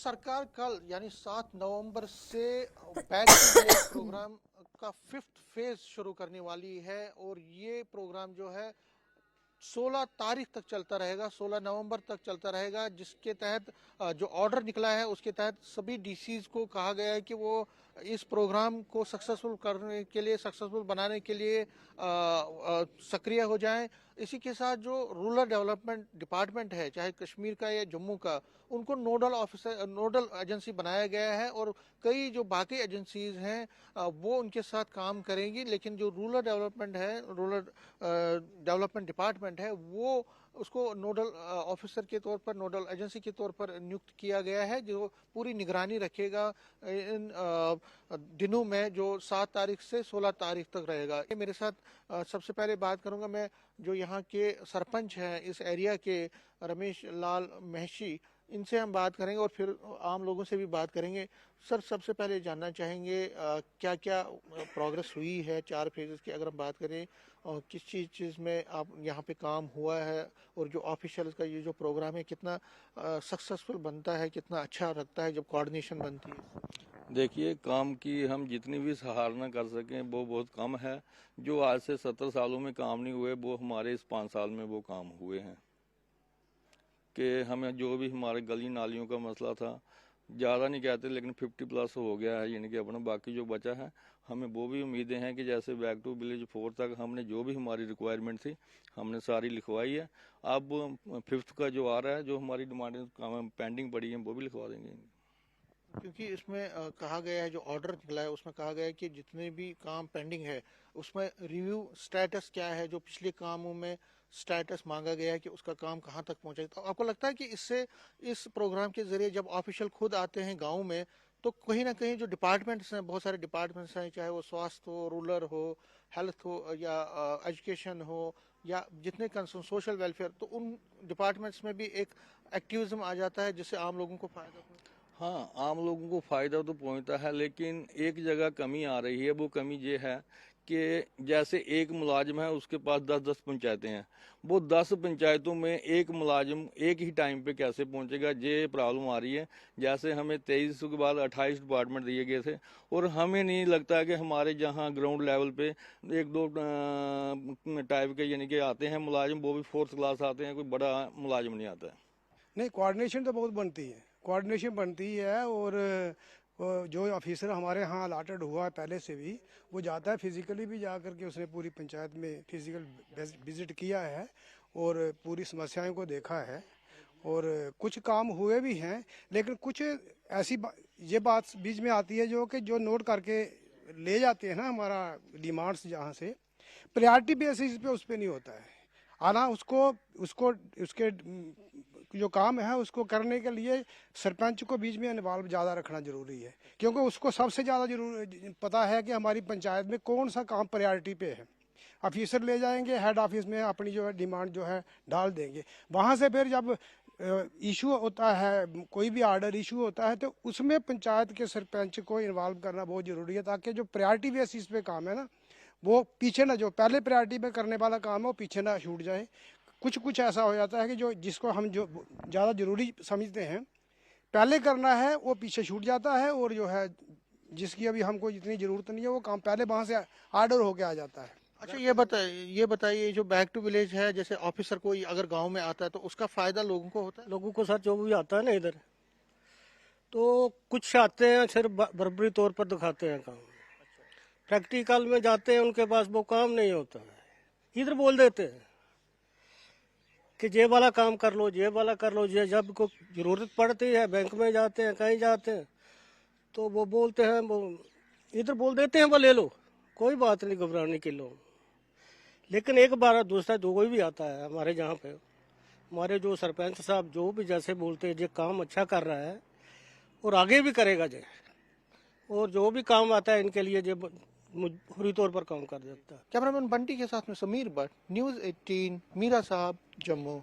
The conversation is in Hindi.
सरकार कल यानी 7 नवंबर से बैक टू विलेज प्रोग्राम का 5th फेज शुरू करने वाली है और ये प्रोग्राम जो है 16 तारीख तक चलता रहेगा, 16 नवंबर तक चलता रहेगा, जिसके तहत जो ऑर्डर निकला है उसके तहत सभी डीसीज को कहा गया है कि वो इस प्रोग्राम को सक्सेसफुल करने के लिए, सक्सेसफुल बनाने के लिए सक्रिय हो जाएं। इसी के साथ जो रूरल डेवलपमेंट डिपार्टमेंट है, चाहे कश्मीर का या जम्मू का, उनको नोडल एजेंसी बनाया गया है और कई जो बाकी एजेंसीज हैं वो उनके साथ काम करेंगी। लेकिन जो रूरल डेवलपमेंट डिपार्टमेंट है वो उसको नोडल ऑफिसर के तौर पर, नोडल एजेंसी के तौर पर नियुक्त किया गया है, जो पूरी निगरानी रखेगा इन दिनों में जो 7 तारीख से 16 तारीख तक रहेगा। मेरे साथ सबसे पहले बात करूंगा मैं जो यहाँ के सरपंच हैं इस एरिया के, रमेश लाल महशी, इनसे हम बात करेंगे और फिर आम लोगों से भी बात करेंगे। सर, सबसे पहले जानना चाहेंगे क्या क्या प्रोग्रेस हुई है 4 फेजेस की, अगर हम बात करें और किस चीज़ में आप यहाँ पे काम हुआ है और जो ऑफिशियल का ये जो प्रोग्राम है कितना सक्सेसफुल बनता है, कितना अच्छा लगता है जब कोऑर्डिनेशन बनती है। देखिए, काम की हम जितनी भी सराहना कर सकें वो बहुत कम है। जो आज से 70 सालों में काम नहीं हुए वो हमारे इस 5 साल में वो काम हुए हैं। कि हमें जो भी हमारे गली नालियों का मसला था, ज़्यादा नहीं कहते लेकिन 50+ हो गया है, यानी कि अपना बाकी जो बचा है हमें वो भी उम्मीदें हैं कि जैसे बैक टू विलेज 4 तक हमने जो भी हमारी रिक्वायरमेंट थी हमने सारी लिखवाई है। अब 5th का जो आ रहा है, जो हमारी डिमांडें काम पेंडिंग पड़ी हैं वो भी लिखवा देंगे। क्योंकि इसमें कहा गया है, जो ऑर्डर निकला है उसमें कहा गया है कि जितने भी काम पेंडिंग है उसमें रिव्यू स्टेटस क्या है, जो पिछले कामों में स्टेटस मांगा गया है कि उसका काम कहाँ तक पहुंचा है। तो आपको लगता है कि इससे, इस प्रोग्राम के जरिए जब ऑफिशियल खुद आते हैं गाँव में, तो कहीं ना कहीं जो डिपार्टमेंट्स हैं, बहुत सारे डिपार्टमेंट्स हैं, चाहे वो स्वास्थ्य हो, रूरल हो, हेल्थ हो या एजुकेशन हो या जितने कंसर्न सोशल वेलफेयर, तो उन डिपार्टमेंट्स में भी एक एक्टिविज्म आ जाता है जिससे आम लोगों को फायदा होता है। हाँ, आम लोगों को फायदा तो पहुंचता है, लेकिन एक जगह कमी आ रही है। वो कमी ये है कि जैसे एक मुलाजिम है उसके पास 10-10 पंचायतें हैं, वो 10 पंचायतों में एक मुलाजिम एक ही टाइम पे कैसे पहुंचेगा, ये प्रॉब्लम आ रही है। जैसे हमें 23 के बाद 28 डिपार्टमेंट दिए गए थे और हमें नहीं लगता कि हमारे जहाँ ग्राउंड लेवल पे 1-2 टाइप के यानी कि आते हैं मुलाजिम, वो भी 4th क्लास आते हैं, कोई बड़ा मुलाजिम नहीं आता है। नहीं, कोऑर्डिनेशन तो बहुत बनती है, कोऑर्डिनेशन बनती है। और जो ऑफिसर हमारे यहाँ अलाटेड हुआ है पहले से भी, वो जाता है फिजिकली भी, जा करके उसने पूरी पंचायत में फिजिकल विजिट किया है और पूरी समस्याओं को देखा है। और कुछ काम हुए भी हैं, लेकिन कुछ ऐसी ये बात बीच में आती है जो नोट करके ले जाते हैं ना हमारा डिमांड्स, जहाँ से प्रायोरिटी बेसिस पे उस पर नहीं होता है आना। उसको उसको उसके जो काम है उसको करने के लिए सरपंच को बीच में इन्वॉल्व ज़्यादा रखना जरूरी है, क्योंकि उसको सबसे ज़्यादा जरूर पता है कि हमारी पंचायत में कौन सा काम प्रायोरिटी पे है। ऑफिसर ले जाएंगे हेड ऑफिस में, अपनी जो है डिमांड जो है डाल देंगे। वहाँ से फिर जब इशू होता है, कोई भी आर्डर इशू होता है, तो उसमें पंचायत के सरपंच को इन्वॉल्व करना बहुत ज़रूरी है, ताकि जो प्रायोरिटी बेसिस पे काम है ना, वो पीछे ना, जो पहले प्रायोरिटी पे करने वाला काम है वो पीछे ना छूट जाए। कुछ ऐसा हो जाता है कि जो जिसको हम जो ज़्यादा ज़रूरी समझते हैं पहले करना है वो पीछे छूट जाता है, और जो है जिसकी अभी हमको जितनी ज़रूरत नहीं है वो काम पहले वहाँ से आर्डर होके आ जाता है। अच्छा, ये बताइए जो बैक टू विलेज है, जैसे ऑफिसर कोई अगर गांव में आता है तो उसका फायदा लोगों को होता है? लोगों को सर जो भी आता है ना इधर, तो कुछ आते हैं सिर्फ बराबरी तौर पर दिखाते हैं काम, प्रैक्टिकल में जाते हैं उनके पास वो काम नहीं होता है। इधर बोल देते हैं कि ये वाला काम कर लो, ये वाला कर लो। ये जब को जरूरत पड़ती है, बैंक में जाते हैं, कहीं जाते हैं, तो वो बोलते हैं, वो इधर बोल देते हैं वो ले लो, कोई बात नहीं, घबराने की लो। लेकिन एक बार दूसरा जो कोई भी आता है हमारे यहाँ पे, हमारे जो सरपंच साहब जो भी जैसे बोलते हैं ये काम अच्छा कर रहा है और आगे भी करेगा ये, और जो भी काम आता है इनके लिए ये पूरी तौर पर काम कर देता है। कैमरामैन बंटी के साथ में समीर भट्ट, न्यूज़ 18, मीरा साहब, जम्मू।